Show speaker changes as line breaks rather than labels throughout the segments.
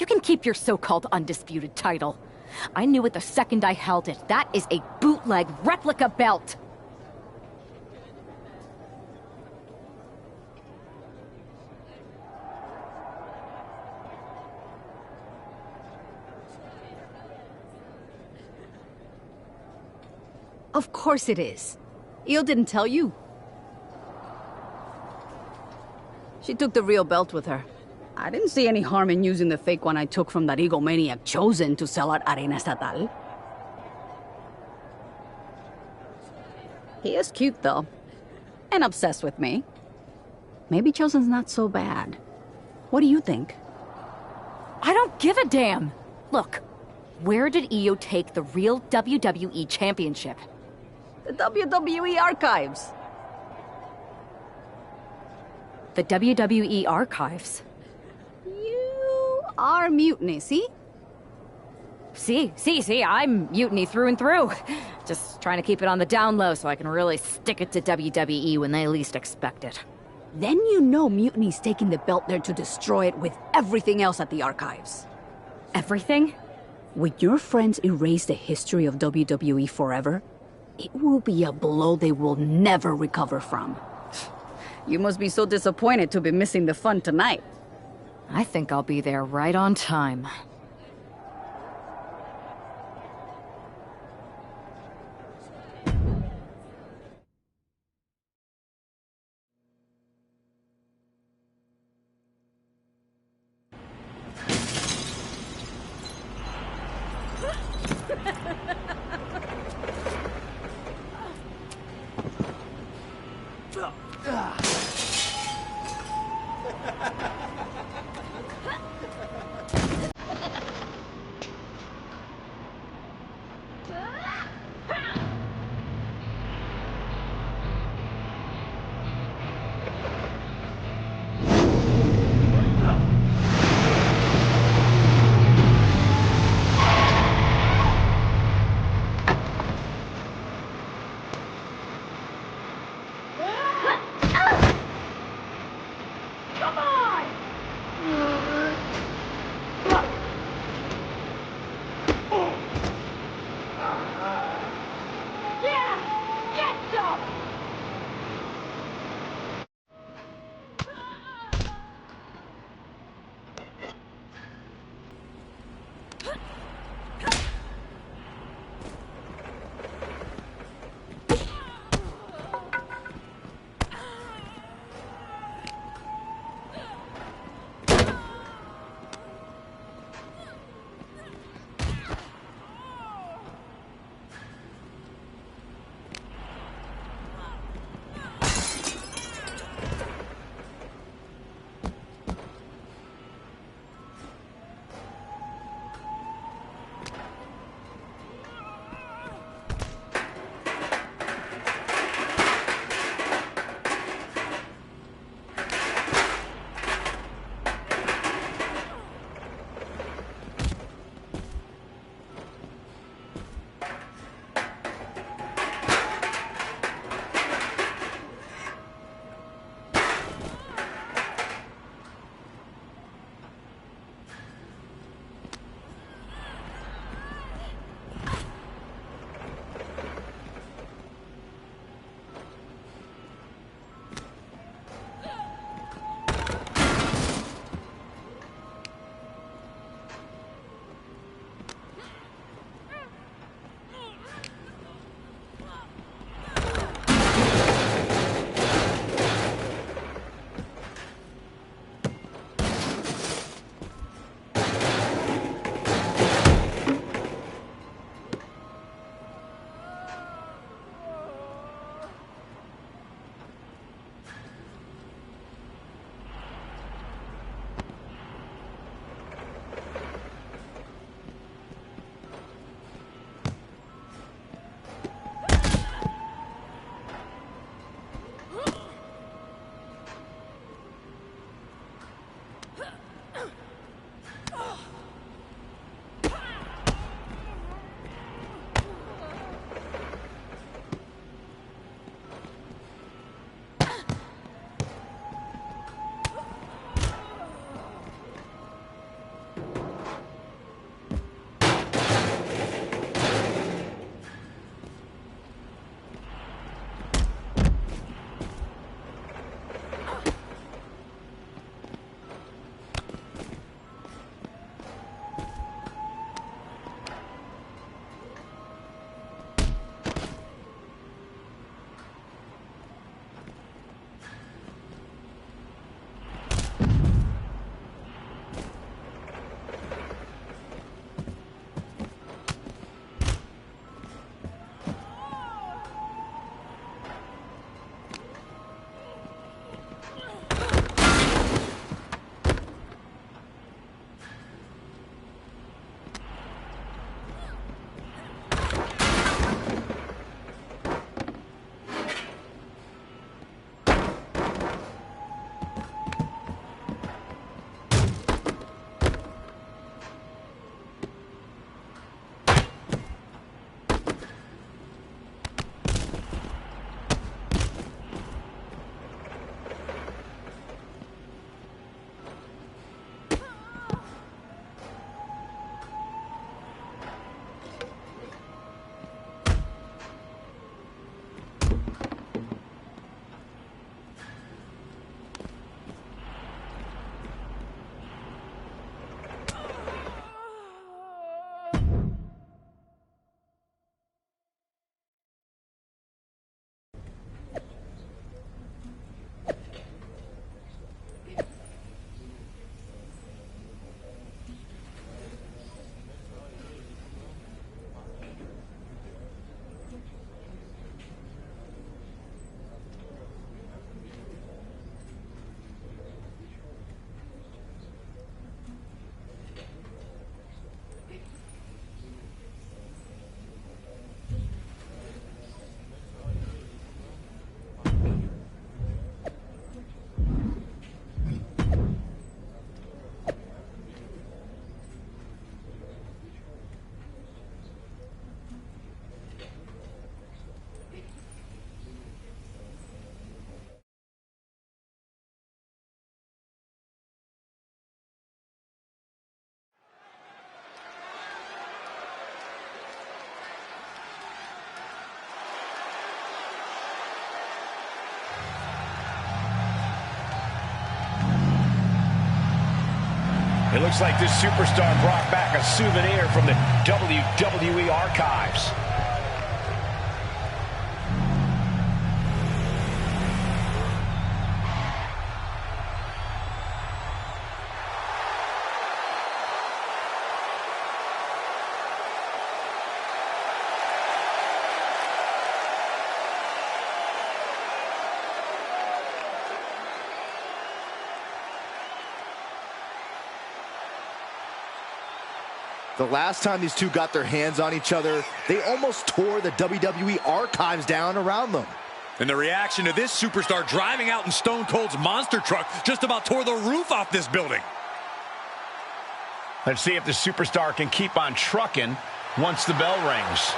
You can keep your so-called undisputed title. I knew it the second I held it. That is a bootleg replica belt!
Of course it is. Io didn't tell you. She took the real belt with her. I didn't see any harm in using the fake one I took from that egomaniac Chosen to sell at Arena Estatal. He is cute, though. And obsessed with me. Maybe Chosen's not so bad. What do you think?
I don't give a damn! Look, where did Io take the real WWE Championship?
The WWE archives.
The WWE Archives?
You are Mutiny, see?
See, I'm Mutiny through and through. Just trying to keep it on the down low so I can really stick it to WWE when they least expect it.
Then you know Mutiny's taking the belt there to destroy it with everything else at the archives.
Everything?
When your friends erase the history of WWE forever, it will be a blow they will never recover from. You must be so disappointed to be missing the fun tonight.
I think I'll be there right on time.
It looks like this superstar brought back a souvenir from the WWE archives.
The last time these two got their hands on each other, they almost tore the WWE archives down around them.
And the reaction to this superstar driving out in Stone Cold's monster truck just about tore the roof off this building.
Let's see if the superstar can keep on trucking once the bell rings.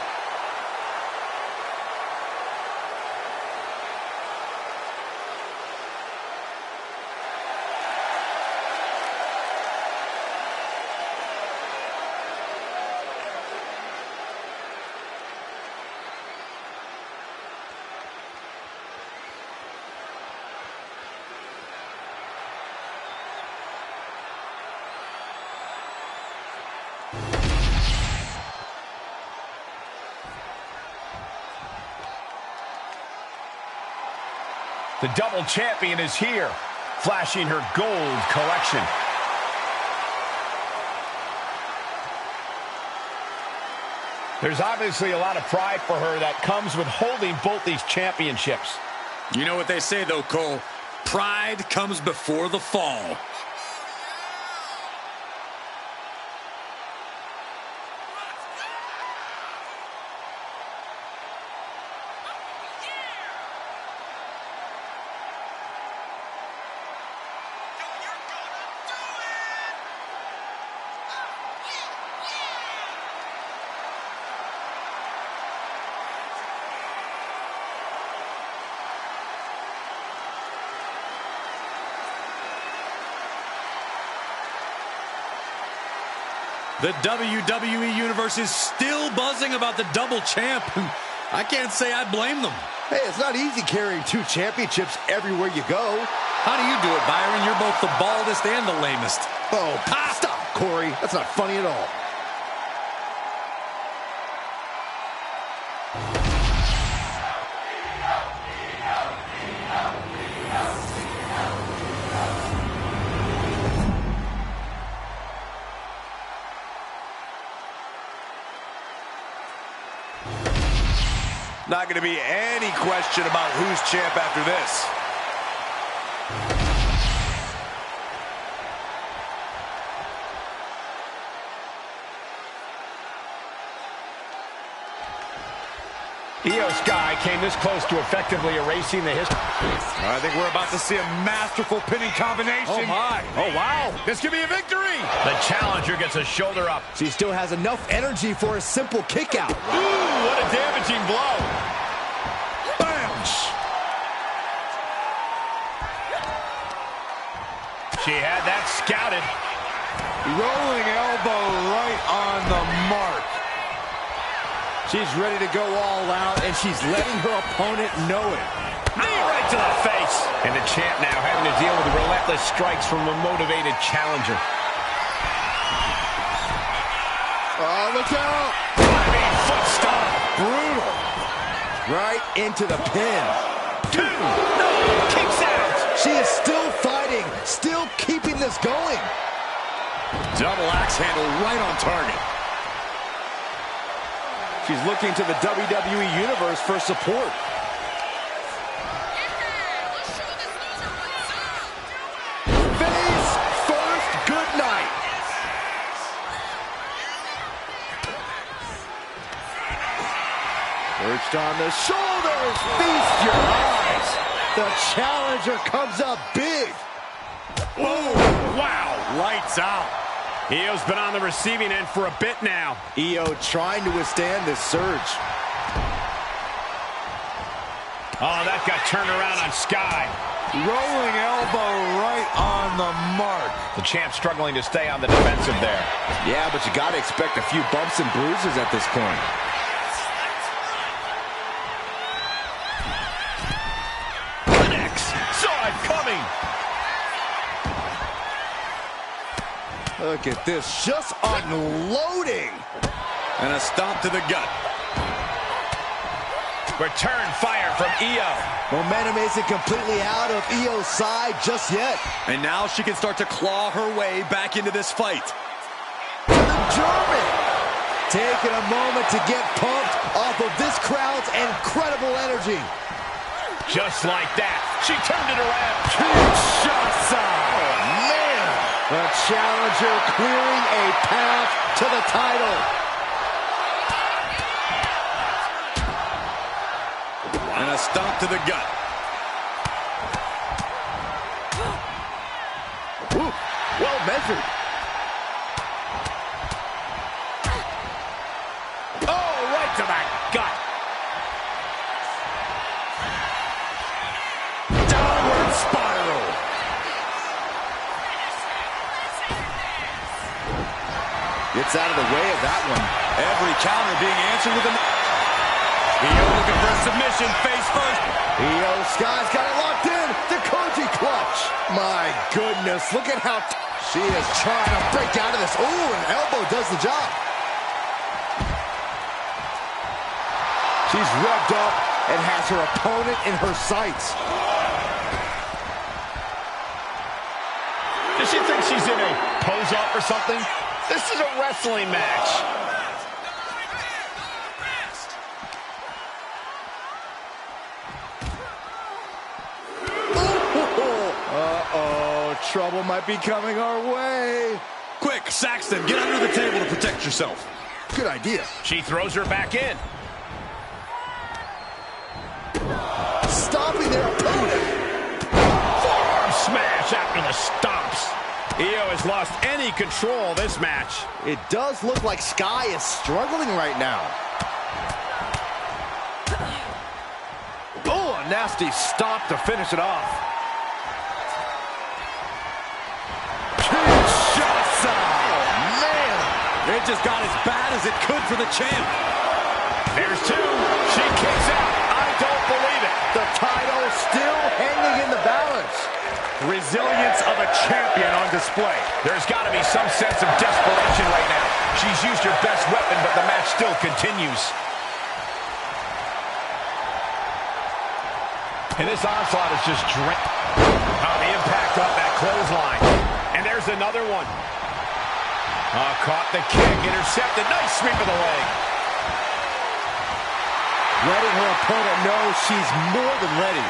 The double champion is here, flashing her gold collection. There's obviously a lot of pride for her that comes with holding both these championships.
You know what they say, though, Cole? Pride comes before the fall. The WWE Universe is still buzzing about the double champ. I can't say I blame them.
Hey, it's not easy carrying two championships everywhere you go.
How do you do it, Byron? You're both the baldest and the lamest.
Oh, stop, Corey. That's not funny at all.
Not going to be any question about who's champ after this.
Io Sky came this close to effectively erasing the history.
I think we're about to see a masterful pinning combination.
Oh, my. Oh, wow.
This could be a victory.
The challenger gets a shoulder up.
She still has enough energy for a simple kick out.
Ooh, what a damaging blow.
Bounce.
She had that scouted.
Rolling elbow right on the mark.
She's ready to go all out, and she's letting her opponent know it.
Knee right to the face. And the champ now having to deal with relentless strikes from a motivated challenger.
Oh, look out.
Diving foot stomp.
Brutal. Right into the pin.
2. No, kicks out.
She is still fighting, still keeping this going.
Double axe handle right on target.
She's looking to the WWE Universe for support. Face first, good night. Perched on the shoulders, feast your eyes. The challenger comes up big.
Oh, wow. Lights out. Io's been on the receiving end for a bit now.
Io trying to withstand this surge.
Oh, that got turned around on Sky.
Rolling elbow right on the mark.
The champ struggling to stay on the defensive there.
Yeah, but you got to expect a few bumps and bruises at this point.
Connects. Saw it coming.
Look at this, just unloading.
And a stomp to the gut.
Return fire from Io.
Momentum isn't completely out of Io's side just yet.
And now she can start to claw her way back into this fight.
To the German. Taking a moment to get pumped off of this crowd's incredible energy.
Just like that. She turned it around.
Kinshasa. Oh, man. The challenger clearing a path to the title.
And a stomp to the gut.
Ooh, well measured.
Oh, right to the gut. Downward spiral.
Gets out of the way of that one.
Every counter being answered with a... Io looking for a submission, face first.
Io Sky's got it locked in. The Koji clutch. My goodness, look at how she is trying to break out of this. Ooh, an elbow does the job. She's revved up and has her opponent in her sights.
Does she think she's in a pose-up or something? This is a wrestling match.
Uh-oh, trouble might be coming our way.
Quick, Saxton, get under the table to protect yourself.
Good idea.
She throws her back in.
Stomping their opponent.
Forearm smash after the stomps. Io has lost any control of this match.
It does look like Sky is struggling right now. Oh, a nasty stomp to finish it off. Kinshasa! Oh, man!
It just got as bad as it could for the champ.
There's two. She kicks out. I don't believe it.
The title still hanging in the balance.
Resilience of a champion on display. There's got to be some sense of desperation right now. She's used her best weapon, but the match still continues. And this onslaught is just oh, the impact off that clothesline. And there's another one. Caught the kick, intercepted. Nice sweep of the leg.
Letting her opponent know she's more than ready.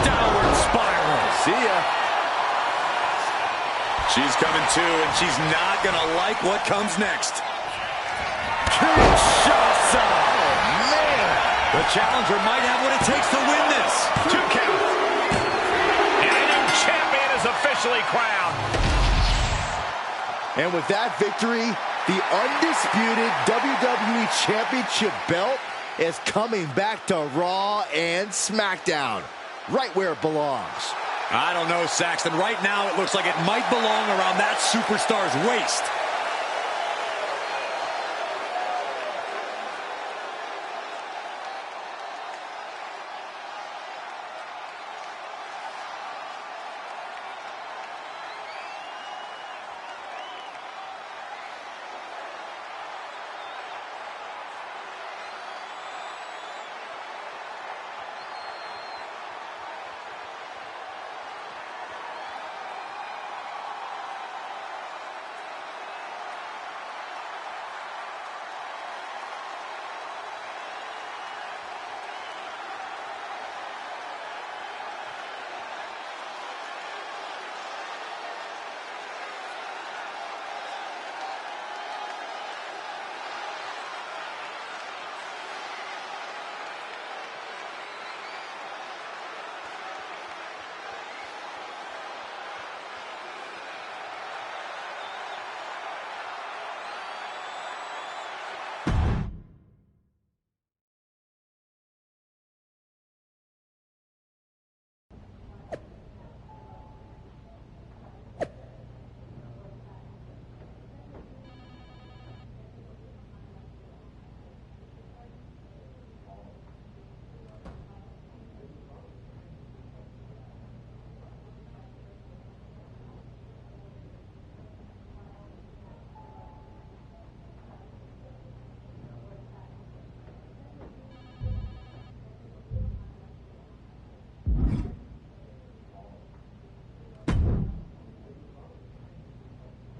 Downward spiral.
See ya.
She's coming too, and she's not going to like what comes next.
Kinshasa! Oh, man!
The challenger might have what it takes to win this.
2 count. And a new champion is officially crowned.
And with that victory, the undisputed WWE Championship belt is coming back to Raw and SmackDown, right where it belongs.
I don't know, Saxton. Right now, it looks like it might belong around that superstar's waist.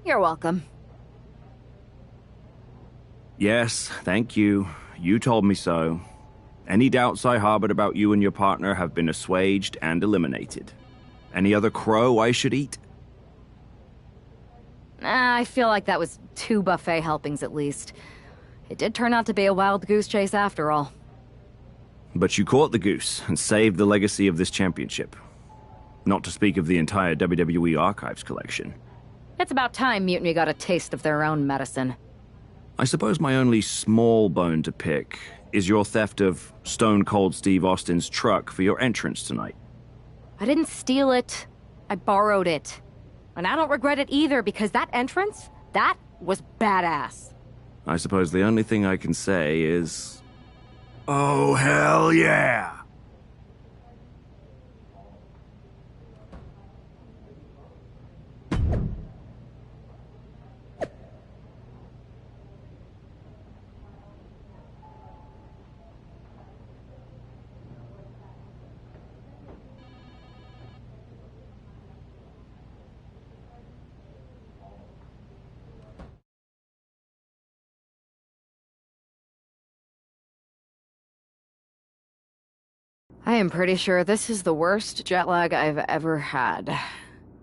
You're welcome.
Yes, thank you. You told me so. Any doubts I harbored about you and your partner have been assuaged and eliminated. Any other crow I should eat?
I feel like that was 2 buffet helpings at least. It did turn out to be a wild goose chase after all.
But you caught the goose and saved the legacy of this championship. Not to speak of the entire WWE Archives collection.
It's about time Mutiny got a taste of their own medicine.
I suppose my only small bone to pick is your theft of Stone Cold Steve Austin's truck for your entrance tonight.
I didn't steal it. I borrowed it. And I don't regret it either, because that entrance, that was badass.
I suppose the only thing I can say is... oh, hell yeah!
I am pretty sure this is the worst jet lag I've ever had.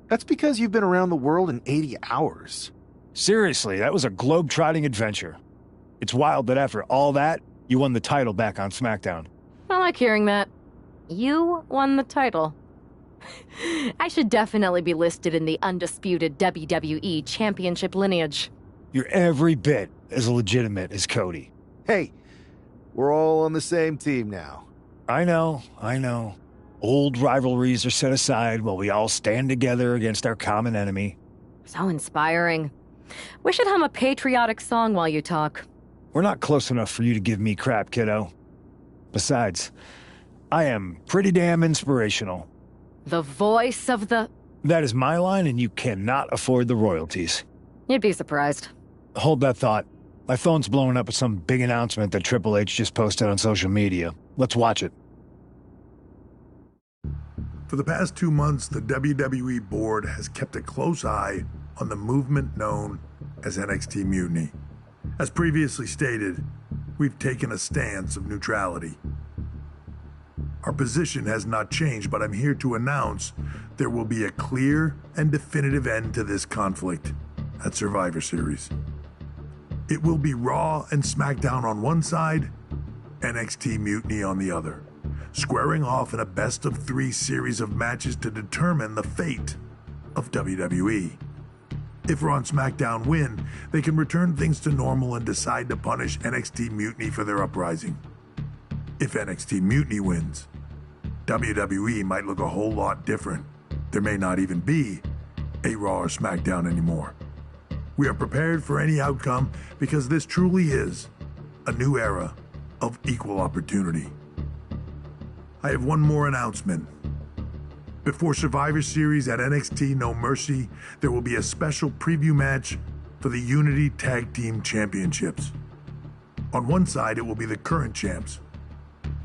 That's because you've been around the world in 80 hours.
Seriously, that was a globe-trotting adventure. It's wild that after all that, you won the title back on SmackDown.
I like hearing that. You won the title. I should definitely be listed in the undisputed WWE Championship lineage.
You're every bit as legitimate as Cody.
Hey, we're all on the same team now.
I know. Old rivalries are set aside while we all stand together against our common enemy.
So inspiring. We should hum a patriotic song while you talk.
We're not close enough for you to give me crap, kiddo. Besides, I am pretty damn inspirational.
The voice of the...
That is my line, and you cannot afford the royalties.
You'd be surprised.
Hold that thought. My phone's blowing up with some big announcement that Triple H just posted on social media. Let's watch it.
For the past 2 months, the WWE board has kept a close eye on the movement known as NXT Mutiny. As previously stated, we've taken a stance of neutrality. Our position has not changed, but I'm here to announce there will be a clear and definitive end to this conflict at Survivor Series. It will be Raw and SmackDown on one side, NXT Mutiny on the other, squaring off in a best-of-3 series of matches to determine the fate of WWE. If Raw and SmackDown win, they can return things to normal and decide to punish NXT Mutiny for their uprising. If NXT Mutiny wins, WWE might look a whole lot different. There may not even be a Raw or SmackDown anymore. We are prepared for any outcome because this truly is a new era of equal opportunity. I have one more announcement. Before Survivor Series at NXT No Mercy, there will be a special preview match for the Unity Tag Team Championships. On one side, it will be the current champs,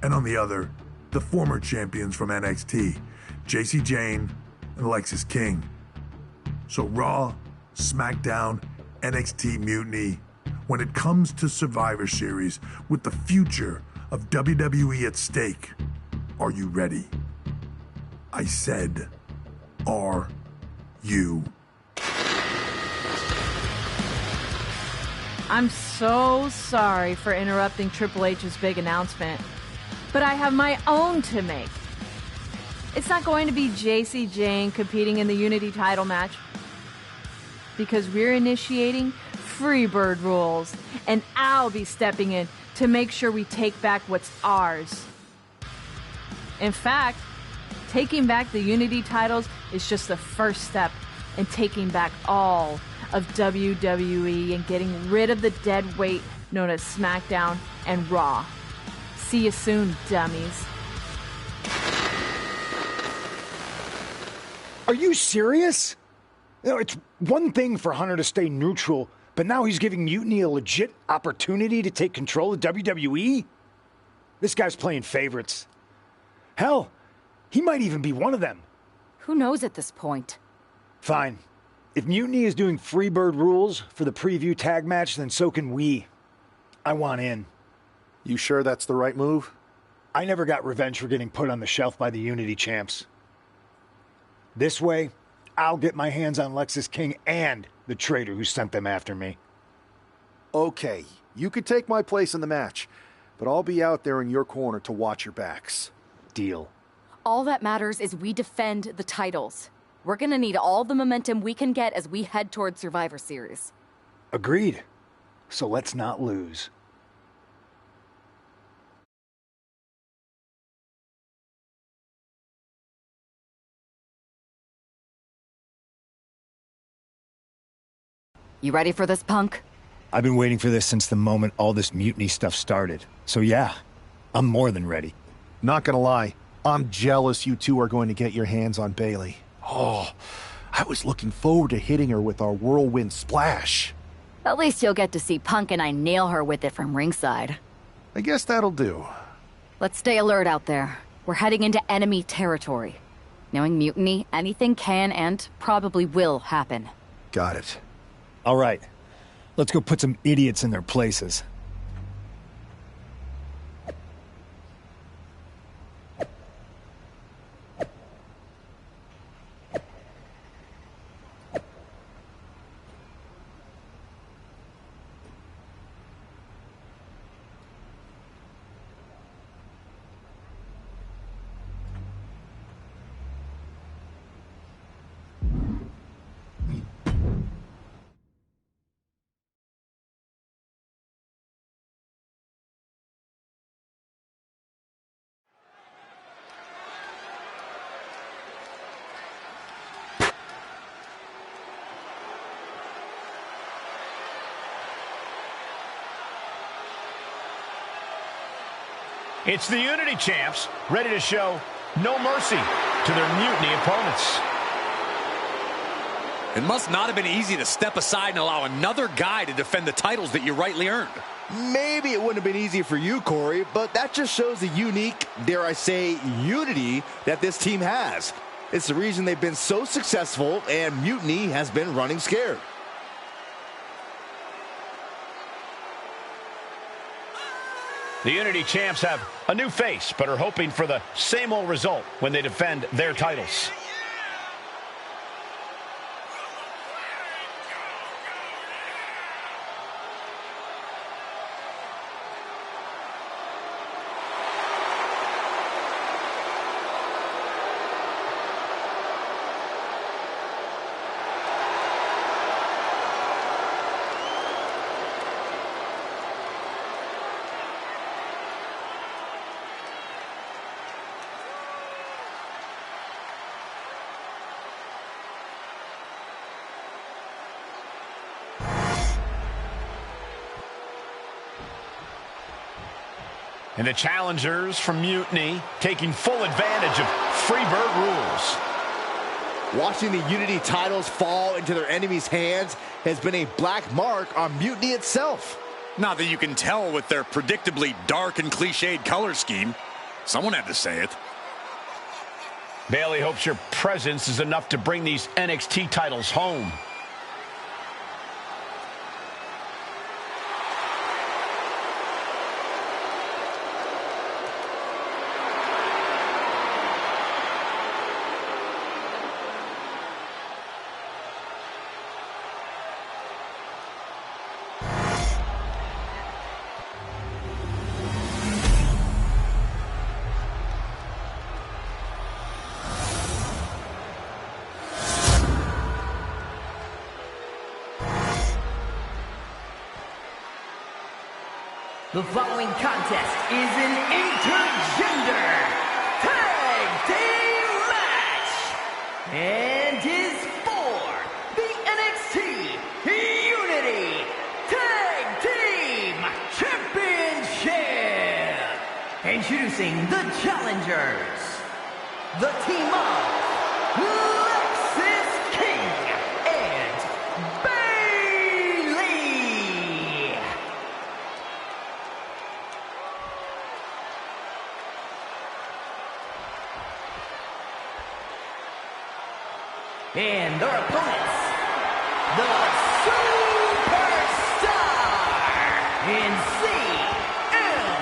and on the other, the former champions from NXT, Jacy Jayne and Lexis King. So Raw, SmackDown, NXT Mutiny, when it comes to Survivor Series, with the future of WWE at stake, are you ready? I said, are you?
I'm so sorry for interrupting Triple H's big announcement, but I have my own to make. It's not going to be Jacy Jayne competing in the Unity title match, because we're initiating Freebird rules, and I'll be stepping in to make sure we take back what's ours. In fact, taking back the Unity titles is just the first step in taking back all of WWE and getting rid of the dead weight known as SmackDown and Raw. See you soon, dummies.
Are you serious? You know, it's one thing for Hunter to stay neutral, but now he's giving Mutiny a legit opportunity to take control of WWE? This guy's playing favorites. Hell, he might even be one of them.
Who knows at this point?
Fine. If Mutiny is doing Freebird rules for the preview tag match, then so can we. I want in.
You sure that's the right move?
I never got revenge for getting put on the shelf by the Unity champs. This way, I'll get my hands on Lexis King and the traitor who sent them after me.
Okay, you could take my place in the match, but I'll be out there in your corner to watch your backs.
Deal.
All that matters is we defend the titles. We're gonna need all the momentum we can get as we head toward Survivor Series.
Agreed. So let's not lose.
You ready for this, Punk?
I've been waiting for this since the moment all this Mutiny stuff started. So yeah, I'm more than ready.
Not gonna lie, I'm jealous you two are going to get your hands on Bailey. Oh, I was looking forward to hitting her with our whirlwind splash.
At least you'll get to see Punk and I nail her with it from ringside.
I guess that'll do.
Let's stay alert out there. We're heading into enemy territory. Knowing Mutiny, anything can and probably will happen.
Got it.
All right, let's go put some idiots in their places.
It's the Unity champs, ready to show no mercy to their Mutiny opponents.
It must not have been easy to step aside and allow another guy to defend the titles that you rightly earned.
Maybe it wouldn't have been easy for you, Corey, but that just shows the unique, dare I say, unity that this team has. It's the reason they've been so successful, and Mutiny has been running scared.
The Unity champs have a new face, but are hoping for the same old result when they defend their titles. And the challengers from Mutiny taking full advantage of Freebird rules.
Watching the Unity titles fall into their enemies' hands has been a black mark on Mutiny itself.
Not that you can tell with their predictably dark and cliched color scheme. Someone had to say it.
Bailey hopes your presence is enough to bring these NXT titles home.
The following contest is an intergender tag team match and is for the NXT Unity Tag Team Championship. Introducing the challengers, the team of Lexis King and Bailey. And their opponents the Superstar in CM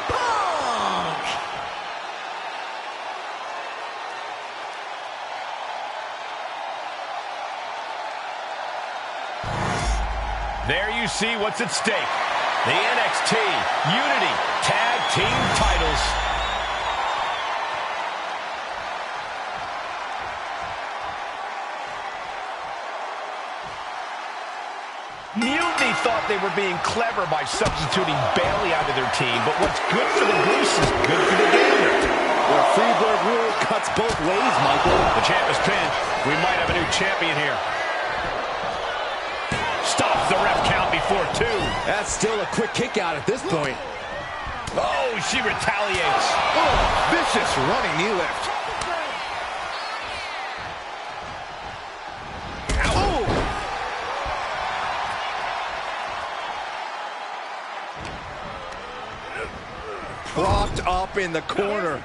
Punk.
There you see what's at stake. The NXT Unity Tag Team titles. Mutiny thought they were being clever by substituting Bayley out of their team, but what's good for the goose is good for the gander.
The Freebird rule cuts both ways, Michael.
The champ is pinned. We might have a new champion here. Stops the ref count before 2.
That's still a quick kick out at this point.
Oh, she retaliates.
Oh, vicious running knee lift. Oh! Propped up in the corner.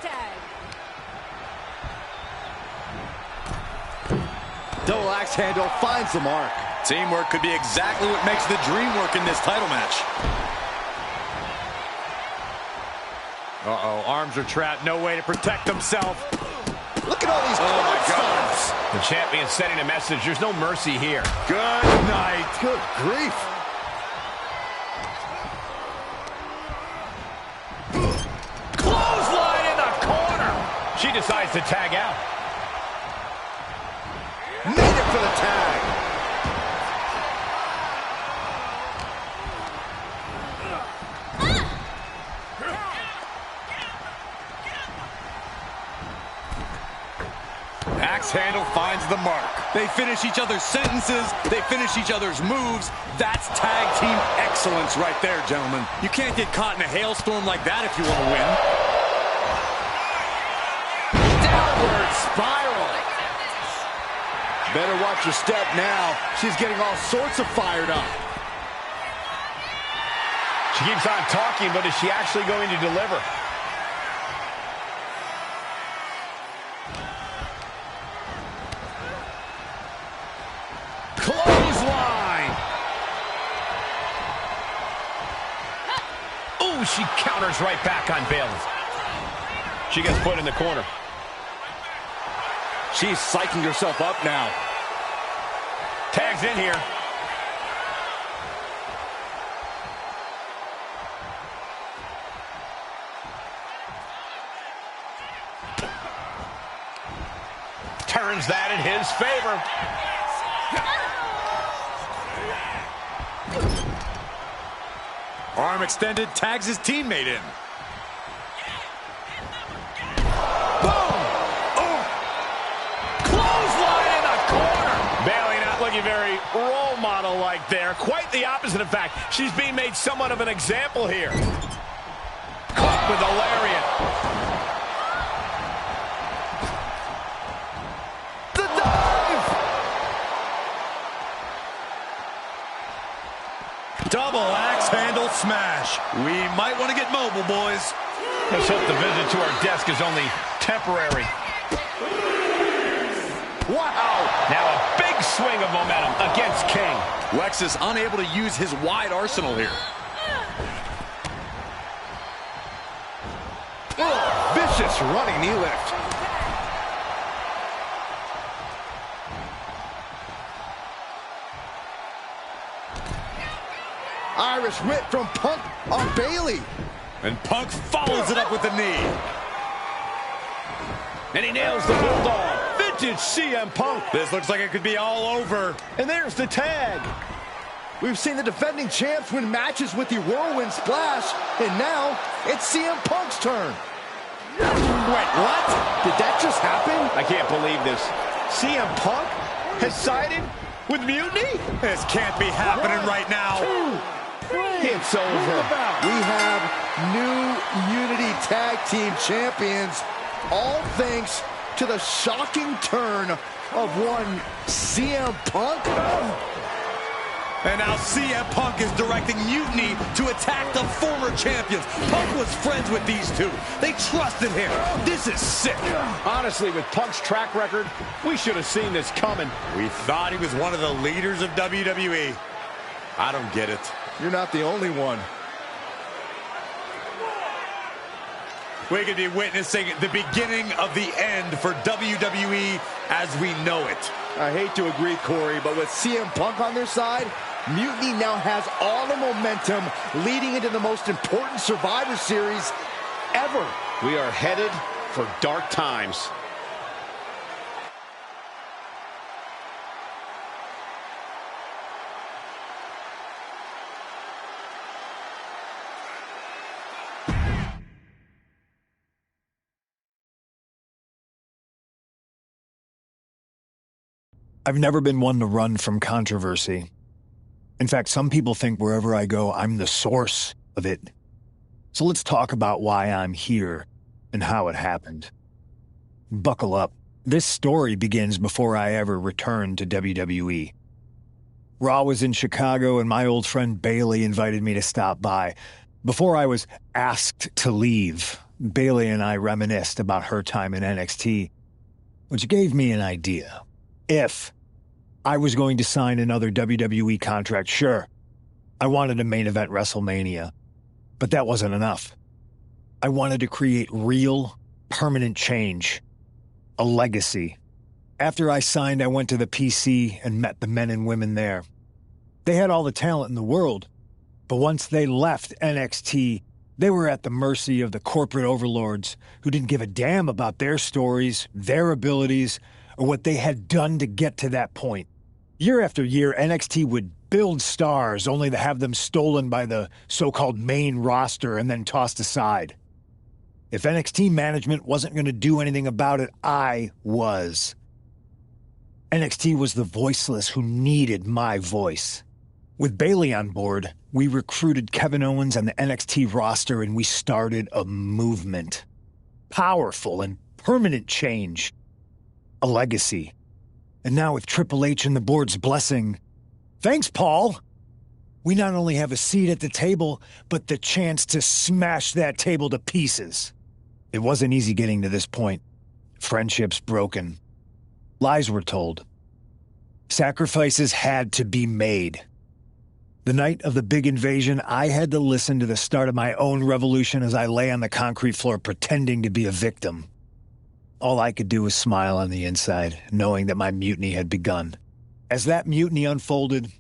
Double axe handle finds the mark.
Teamwork could be exactly what makes the dream work in this title match.
Uh-oh, arms are trapped, no way to protect himself.
Look at all these
stops. The champion sending a message, there's no mercy here.
Good night. Good grief.
Clothesline in the corner. She decides to tag out.
Made it for the tag.
Axe handle finds the mark. They finish each other's sentences. They finish each other's moves. That's tag team excellence right there, gentlemen. You can't get caught in a hailstorm like that if you want to win.
Downward spiral. Better watch your step now. She's getting all sorts of fired up.
She keeps on talking, but is she actually going to deliver? Clothesline! Ooh, she counters right back on Bayley. She gets put in the corner.
She's psyching herself up now.
Tags in here. Turns that in his favor.
Arm extended, tags his teammate in.
Boom! Oh! Clothesline in the corner! Bayley not looking very role model-like there. Quite the opposite, in fact. She's being made somewhat of an example here. Caught with a lariat.
Double axe handle smash. We might want to get mobile, boys.
Let's hope the visit to our desk is only temporary. Wow! Now a big swing of momentum against King.
Lexus unable to use his wide arsenal here.
Oh, vicious running knee lift. Irish whip from Punk on Bayley.
And Punk follows it up with the knee.
And he nails the bulldog. Vintage CM Punk.
This looks like it could be all over.
And there's the tag.
We've seen the defending champs win matches with the whirlwind splash, and now it's CM Punk's turn.
Wait, what?
Did that just happen?
I can't believe this. CM Punk has sided with Mutiny?
This can't be happening right now.
It's over. We have new Unity Tag Team Champions, all thanks to the shocking turn of one CM Punk.
And now CM Punk is directing Mutiny to attack the former champions. Punk was friends with these two. They trusted him. This is sick.
Honestly, with Punk's track record, we should have seen this coming.
We thought he was one of the leaders of WWE. I don't get it.
You're not the only one.
We could be witnessing the beginning of the end for WWE as we know it.
I hate to agree, Corey, but with CM Punk on their side, Mutiny now has all the momentum leading into the most important Survivor Series ever.
We are headed for dark times.
I've never been one to run from controversy. In fact, some people think wherever I go, I'm the source of it. So let's talk about why I'm here and how it happened. Buckle up. This story begins before I ever returned to WWE. Raw was in Chicago and my old friend Bayley invited me to stop by. Before I was asked to leave, Bayley and I reminisced about her time in NXT, which gave me an idea. If I was going to sign another WWE contract, sure, I wanted a main event WrestleMania, but that wasn't enough. I wanted to create real, permanent change, a legacy. After I signed, I went to the PC and met the men and women there. They had all the talent in the world, but once they left NXT, they were at the mercy of the corporate overlords who didn't give a damn about their stories, their abilities, or what they had done to get to that point. Year after year, NXT would build stars only to have them stolen by the so-called main roster and then tossed aside. If NXT management wasn't going to do anything about it, I was. NXT was the voiceless who needed my voice. With Bayley on board, we recruited Kevin Owens and the NXT roster and we started a movement. Powerful and permanent change. A legacy. And now with Triple H and the board's blessing, thanks, Paul! We not only have a seat at the table, but the chance to smash that table to pieces. It wasn't easy getting to this point. Friendships broken. Lies were told. Sacrifices had to be made. The night of the big invasion, I had to listen to the start of my own revolution as I lay on the concrete floor pretending to be a victim. All I could do was smile on the inside, knowing that my mutiny had begun. As that mutiny unfolded,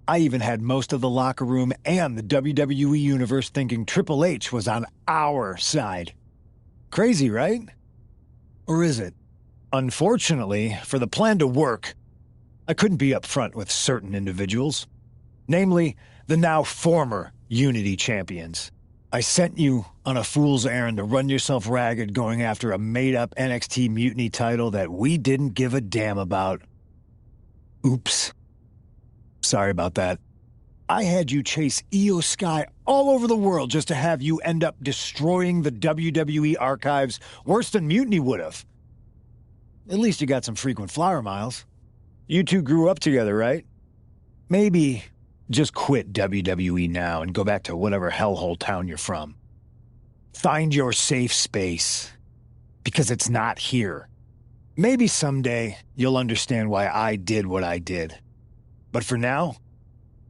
I even had most of the locker room and the WWE Universe thinking Triple H was on our side. Crazy, right? Or is it? Unfortunately, for the plan to work, I couldn't be upfront with certain individuals. Namely, the now former Unity champions. I sent you on a fool's errand to run yourself ragged going after a made-up NXT Mutiny title that we didn't give a damn about. Oops. Sorry about that. I had you chase Io Sky all over the world just to have you end up destroying the WWE archives worse than Mutiny would have. At least you got some frequent flower miles. You two grew up together, right? Maybe just quit WWE now and go back to whatever hellhole town you're from. Find your safe space, because it's not here. Maybe someday you'll understand why I did what I did. But for now,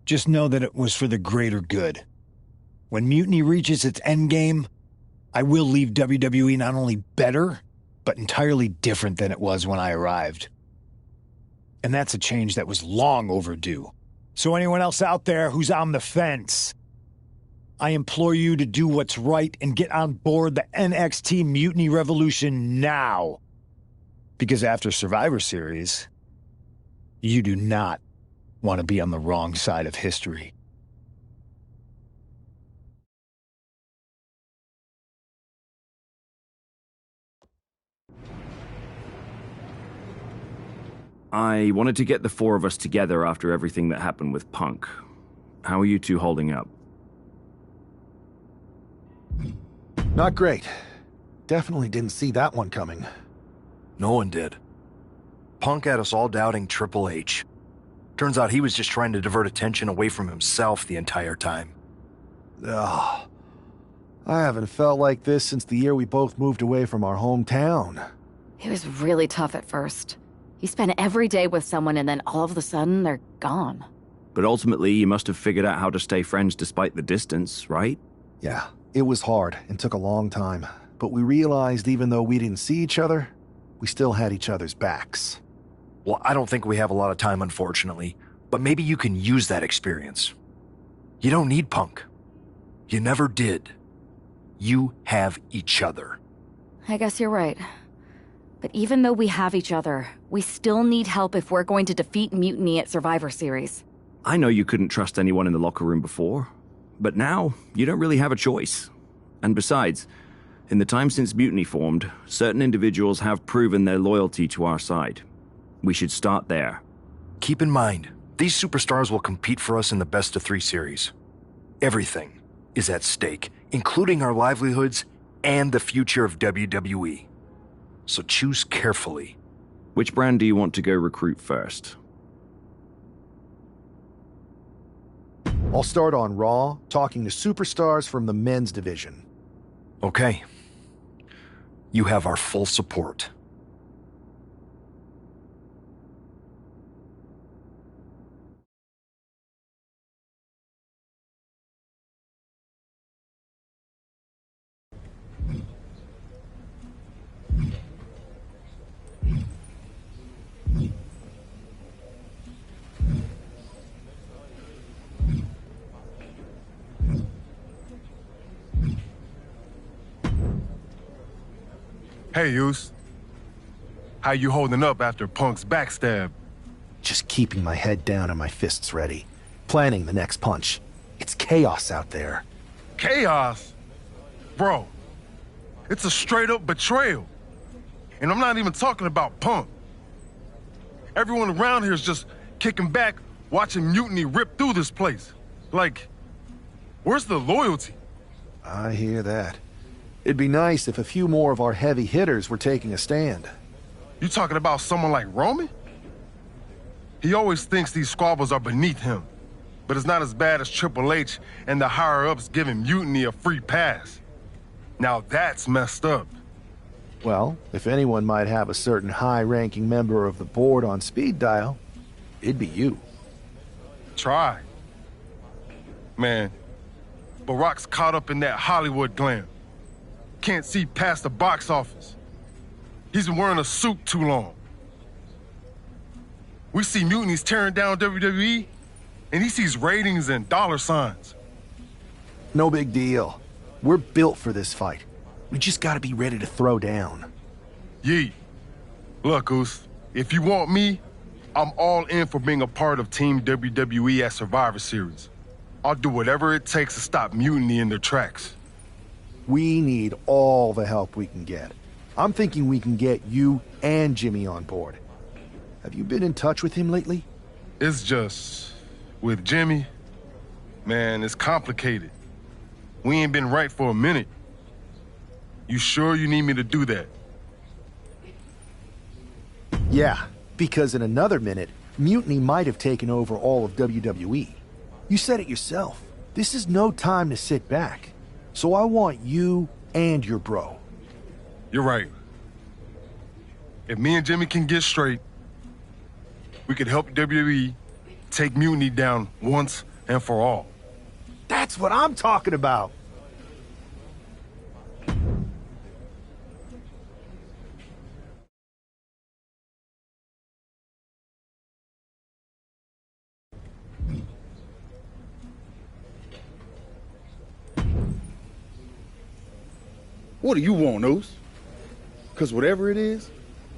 just know that it was for the greater good. When Mutiny reaches its endgame, I will leave WWE not only better, but entirely different than it was when I arrived. And that's a change that was long overdue. So anyone else out there who's on the fence, I implore you to do what's right and get on board the NXT Mutiny Revolution now. Because after Survivor Series, you do not want to be on the wrong side of history.
I wanted to get the four of us together after everything that happened with Punk. How are you two holding up?
Not great. Definitely didn't see that one coming.
No one did. Punk had us all doubting Triple H. Turns out he was just trying to divert attention away from himself the entire time.
Ugh. I haven't felt like this since the year we both moved away from our hometown.
It was really tough at first. You spend every day with someone and then all of a sudden they're gone.
But ultimately, you must have figured out how to stay friends despite the distance, right?
Yeah, it was hard and took a long time. But we realized even though we didn't see each other, we still had each other's backs.
Well, I don't think we have a lot of time, unfortunately. But maybe you can use that experience. You don't need Punk. You never did. You have each other.
I guess you're right. But even though we have each other, we still need help if we're going to defeat Mutiny at Survivor Series.
I know you couldn't trust anyone in the locker room before, but now you don't really have a choice. And besides, in the time since Mutiny formed, certain individuals have proven their loyalty to our side. We should start there.
Keep in mind, these superstars will compete for us in the best-of-3 series. Everything is at stake, including our livelihoods and the future of WWE. So choose carefully.
Which brand do you want to go recruit first?
I'll start on Raw, talking to superstars from the men's division.
Okay. You have our full support.
Hey, Yus. How you holding up after Punk's backstab?
Just keeping my head down and my fists ready. Planning the next punch. It's chaos out there.
Chaos? Bro, it's a straight-up betrayal. And I'm not even talking about Punk. Everyone around here is just kicking back, watching Mutiny rip through this place. Like, where's the loyalty?
I hear that. It'd be nice if a few more of our heavy hitters were taking a stand.
You talking about someone like Roman? He always thinks these squabbles are beneath him. But it's not as bad as Triple H and the higher-ups giving Mutiny a free pass. Now that's messed up.
Well, if anyone might have a certain high-ranking member of the board on speed dial, it'd be you.
Try. Man, Barack's caught up in that Hollywood glam. Can't see past the box office. He's been wearing a suit too long. We see Mutiny's tearing down WWE, and he sees ratings and dollar signs.
No big deal. We're built for this fight. We just gotta be ready to throw down.
Yeet. Look, Oos, if you want me, I'm all in for being a part of Team WWE at Survivor Series. I'll do whatever it takes to stop Mutiny in their tracks.
We need all the help we can get. I'm thinking we can get you and Jimmy on board. Have you been in touch with him lately?
It's just, with Jimmy, man, it's complicated. We ain't been right for a minute. You sure you need me to do that?
Yeah, because in another minute, Mutiny might have taken over all of WWE. You said it yourself. This is no time to sit back. So I want you and your bro.
You're right. If me and Jimmy can get straight, we could help WWE take Mutiny down once and for all.
That's what I'm talking about.
What do you want, Oos? Because whatever it is,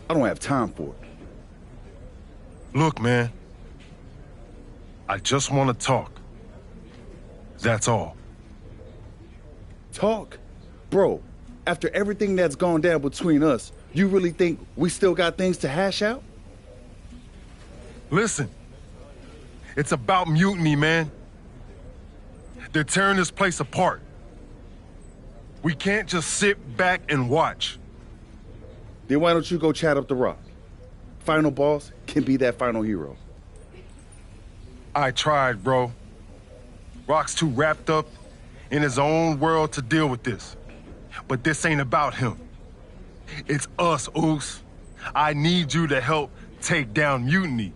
I don't have time for it.
Look, man. I just want to talk. That's all.
Talk? Bro, after everything that's gone down between us, you really think we still got things to hash out?
Listen. It's about Mutiny, man. They're tearing this place apart. We can't just sit back and watch.
Then why don't you go chat up the Rock? Final boss can be that final hero.
I tried, bro. Rock's too wrapped up in his own world to deal with this. But this ain't about him. It's us, Oos. I need you to help take down Mutiny.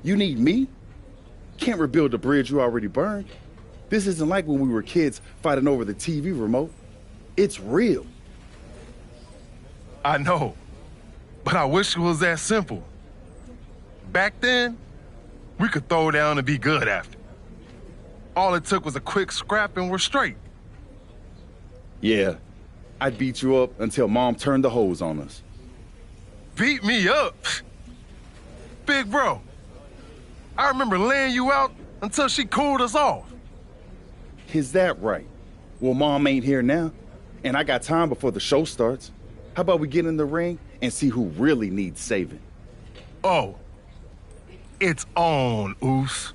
You need me? Can't rebuild the bridge you already burned. This isn't like when we were kids fighting over the TV remote. It's real.
I know, but I wish it was that simple. Back then, we could throw down and be good after. All it took was a quick scrap and we're straight.
Yeah, I'd beat you up until Mom turned the hose on us.
Beat me up? Big bro, I remember laying you out until she cooled us off.
Is that right? Well, Mom ain't here now, and I got time before the show starts. How about we get in the ring and see who really needs saving?
Oh, it's on, Oos.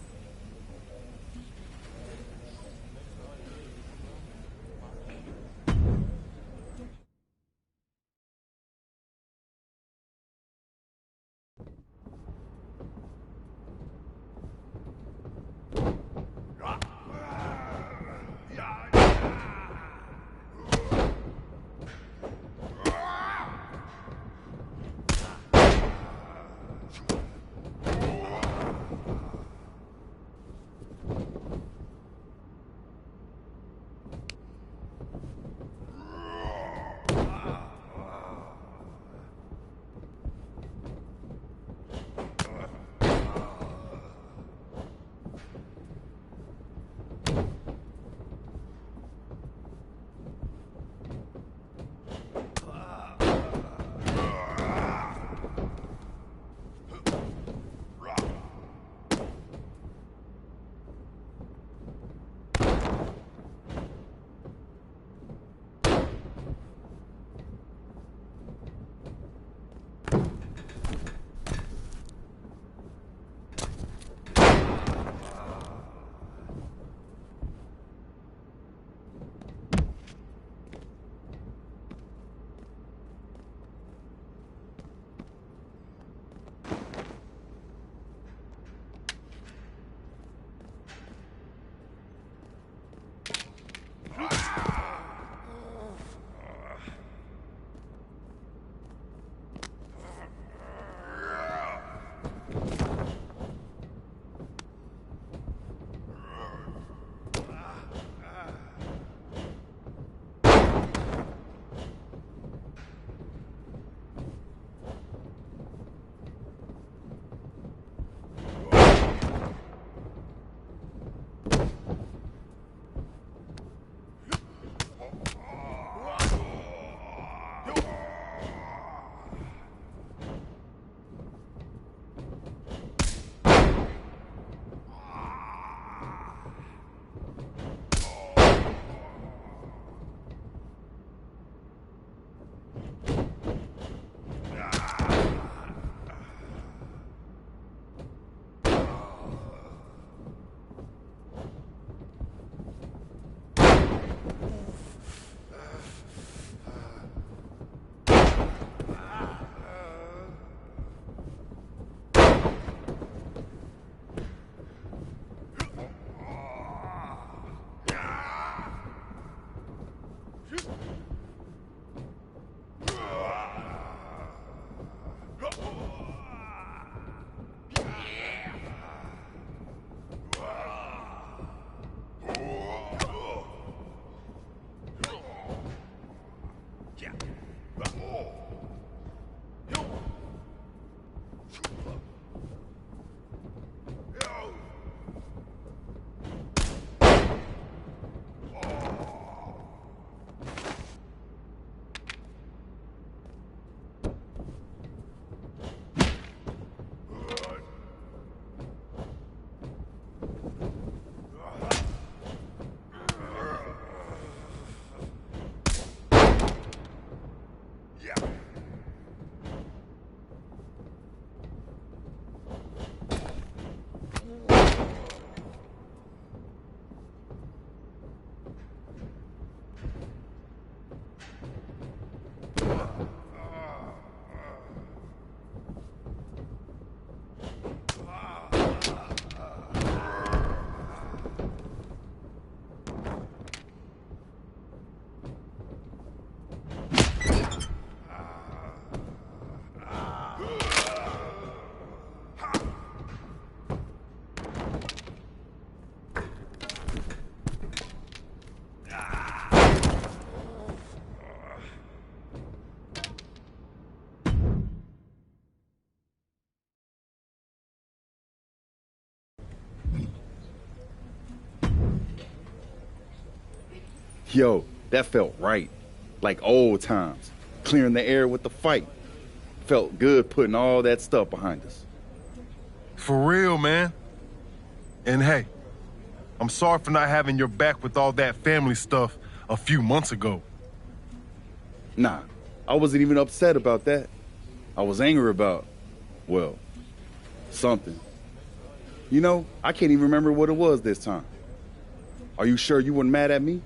Yo, that felt right. Like old times. Clearing the air with the fight. Felt good putting all that stuff behind us.
For real, man. And hey, I'm sorry for not having your back with all that family stuff a few months ago.
Nah, I wasn't even upset about that. I was angry about, well, something. You know, I can't even remember what it was this time. Are you sure you weren't mad at me?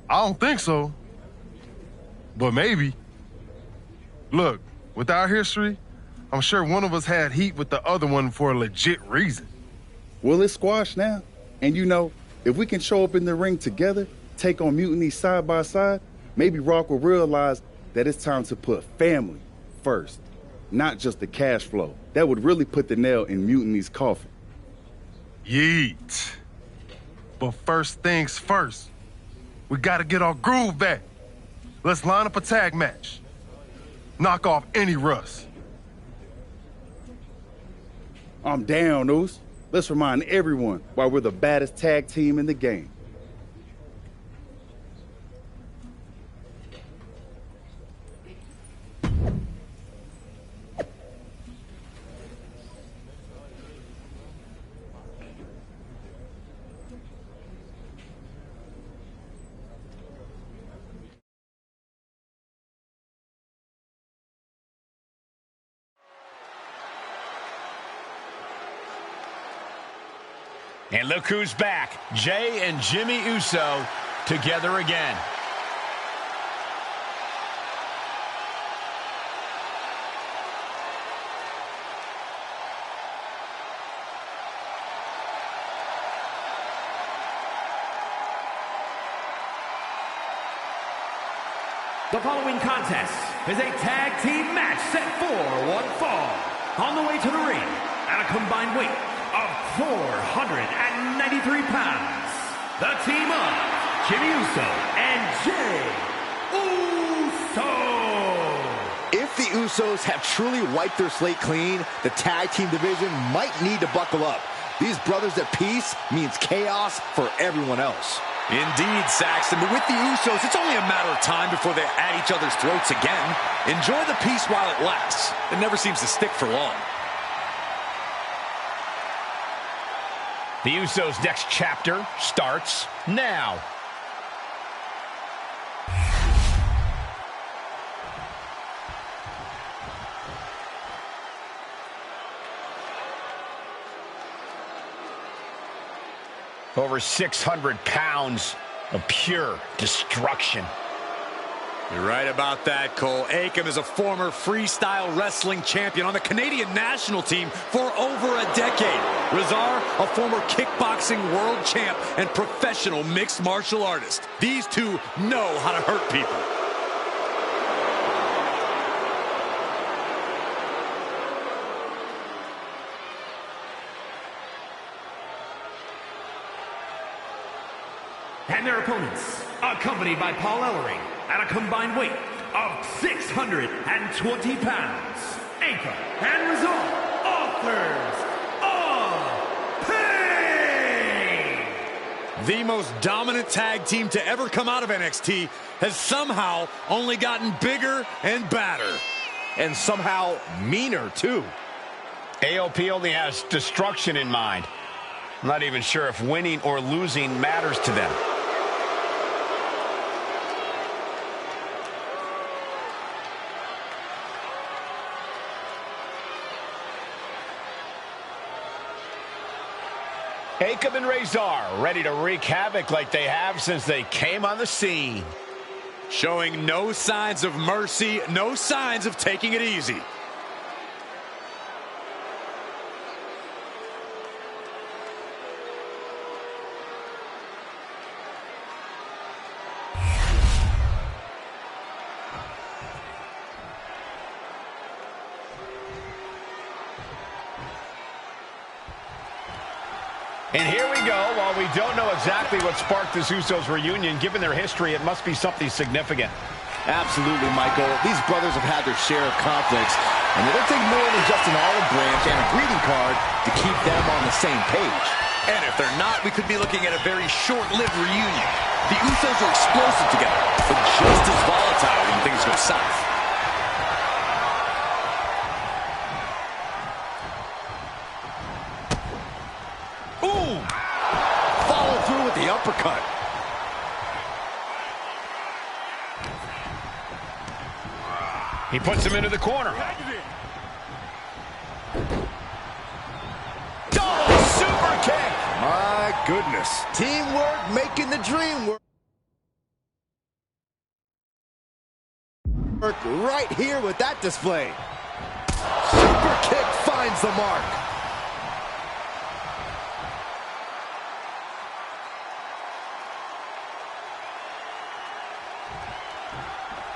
I don't think so. But maybe. Look, with our history, I'm sure one of us had heat with the other one for a legit reason.
Well, it's squashed now. And you know, if we can show up in the ring together, take on Mutiny side by side, maybe Rock will realize that it's time to put family first, not just the cash flow. That would really put the nail in Mutiny's coffin.
Yeet. But first things first, we gotta get our groove back. Let's line up a tag match. Knock off any rust.
I'm down, Oos. Let's remind everyone why we're the baddest tag team in the game.
And look who's back. Jay and Jimmy Uso together again.
The following contest is a tag team match set for one fall. On the way to the ring, at a combined weight of 493 pounds, the team of Jimmy Uso and Jay Uso.
If the Usos have truly wiped their slate clean, the tag team division might need to buckle up. These brothers at peace means chaos for everyone else.
Indeed, Saxton, but with the Usos, it's only a matter of time before they're at each other's throats again. Enjoy the peace while it lasts. It never seems to stick for long.
The Usos' next chapter starts now. Over 600 pounds of pure destruction.
You're right about that, Cole. Akam is a former freestyle wrestling champion on the Canadian national team for over a decade. Razar, a former kickboxing world champ and professional mixed martial artist. These two know how to hurt people.
And their opponents, accompanied by Paul Ellering, at a combined weight of 620 pounds, Akam and Razor, authors of pain.
The most dominant tag team to ever come out of NXT has somehow only gotten bigger and badder.
And somehow meaner, too. AOP only has destruction in mind. I'm not even sure if winning or losing matters to them. Akam and Razor ready to wreak havoc like they have since they came on the scene.
Showing no signs of mercy, no signs of taking it easy.
And here we go. While we don't know exactly what sparked this Usos reunion, given their history, it must be something significant.
Absolutely, Michael. These brothers have had their share of conflicts, and it'll take more than just an olive branch and a greeting card to keep them on the same page.
And if they're not, we could be looking at a very short-lived reunion. The Usos are explosive together, but just as volatile when things go south. Ooh! Follow through with the uppercut.
He puts him into the corner.
Double super kick! My goodness. Teamwork making the dream work. Right here with that display. Super kick finds the mark.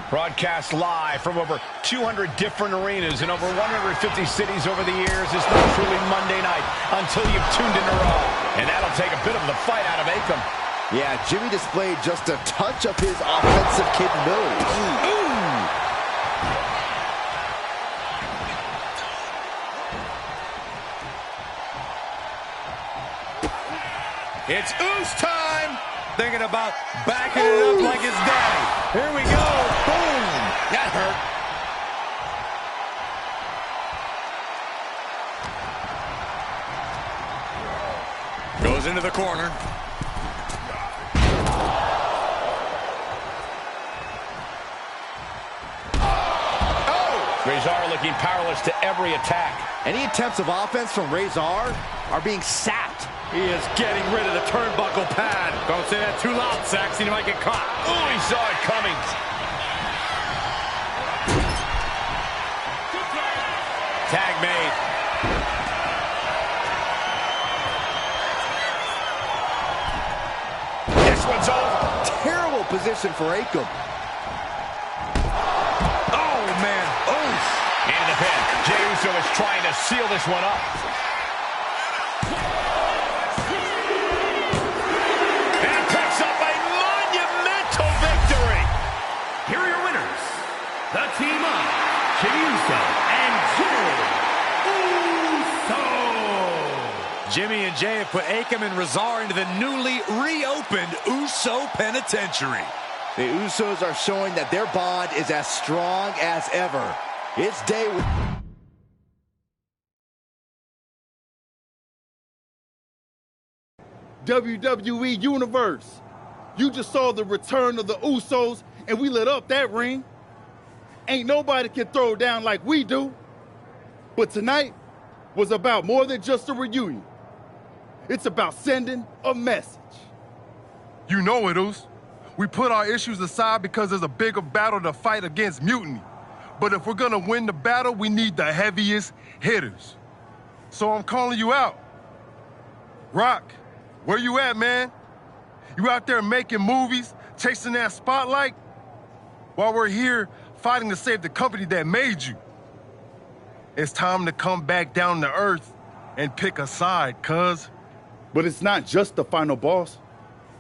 Broadcast live from over 200 different arenas in over 150 cities over the years. It's not truly Monday night until you've tuned into Raw. And that'll take a bit of the fight out of Akam.
Yeah, Jimmy displayed just a touch of his offensive capabilities. Ooh.
It's Oos time! Thinking about backing it up like his daddy. Here we go. Boom! That hurt. Goes into the corner.
Razor looking powerless to every attack.
Any attempts of offense from Razor are being sapped.
He is getting rid of the turnbuckle pad. Don't say that too loud, Saxon. He might get caught.
Ooh, he saw it coming. Tag made. This one's over.
Terrible position for Akam.
Oh, man. Oof.
Into the pin. Jey Uso is trying to seal this one up.
The team of Jey Uso and Jey Uso.
Jimmy and Jey have put Akam and Razor into the newly reopened Uso Penitentiary.
The Usos are showing that their bond is as strong as ever. It's day one.
WWE Universe, you just saw the return of the Usos, and we lit up that ring. Ain't nobody can throw down like we do. But tonight was about more than just a reunion. It's about sending a message.
You know it, Oos. We put our issues aside because there's a bigger battle to fight against mutiny. But if we're gonna win the battle, we need the heaviest hitters. So I'm calling you out. Rock, where you at, man? You out there making movies, chasing that spotlight? While we're here fighting to save the company that made you. It's time to come back down to earth and pick a side, cuz.
But it's not just the final boss.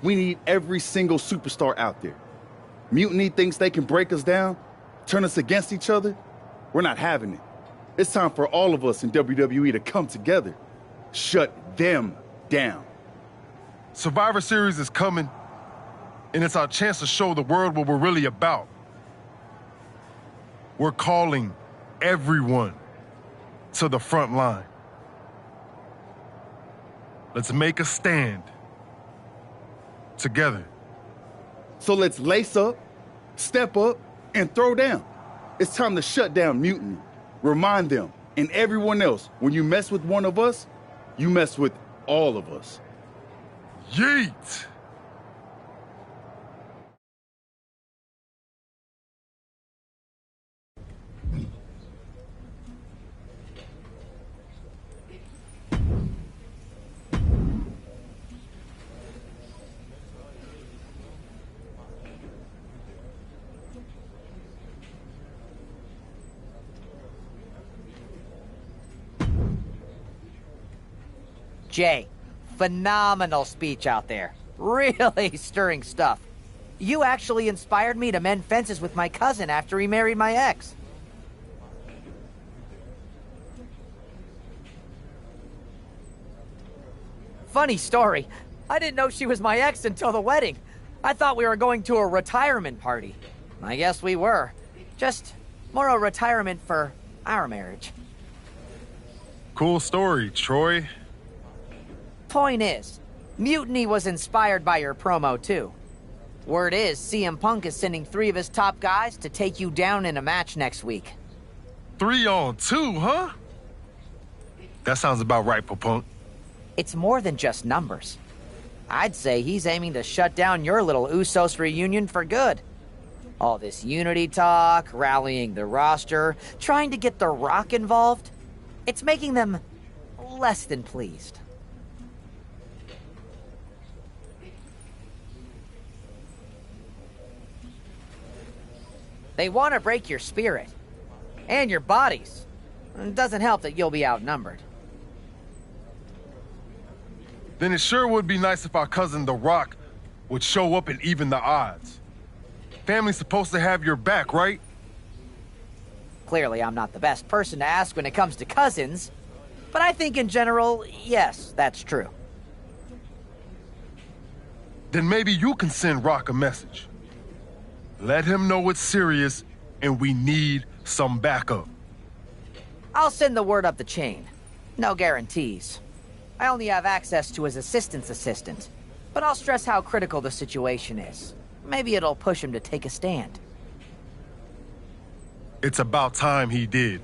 We need every single superstar out there. Mutiny thinks they can break us down, turn us against each other. We're not having it. It's time for all of us in WWE to come together. Shut them down.
Survivor Series is coming, and it's our chance to show the world what we're really about. We're calling everyone to the front line. Let's make a stand together.
So let's lace up, step up, and throw down. It's time to shut down mutiny. Remind them and everyone else, when you mess with one of us, you mess with all of us.
Yeet!
Jay, phenomenal speech out there. Really stirring stuff. You actually inspired me to mend fences with my cousin after he married my ex. Funny story. I didn't know she was my ex until the wedding. I thought we were going to a retirement party. I guess we were. Just more a retirement for our marriage.
Cool story, Troy.
Point is, Mutiny was inspired by your promo, too. Word is, CM Punk is sending 3 of his top guys to take you down in a match next week.
3 on 2, huh? That sounds about right for Punk.
It's more than just numbers. I'd say he's aiming to shut down your little Usos reunion for good. All this unity talk, rallying the roster, trying to get The Rock involved, it's making them less than pleased. They want to break your spirit. And your bodies. It doesn't help that you'll be outnumbered.
Then it sure would be nice if our cousin The Rock would show up and even the odds. Family's supposed to have your back, right?
Clearly, I'm not the best person to ask when it comes to cousins, but I think in general, yes, that's true.
Then maybe you can send Rock a message. Let him know it's serious and we need some backup.
I'll send the word up the chain. No guarantees. I only have access to his assistant's assistant, but I'll stress how critical the situation is. Maybe it'll push him to take a stand.
It's about time he did.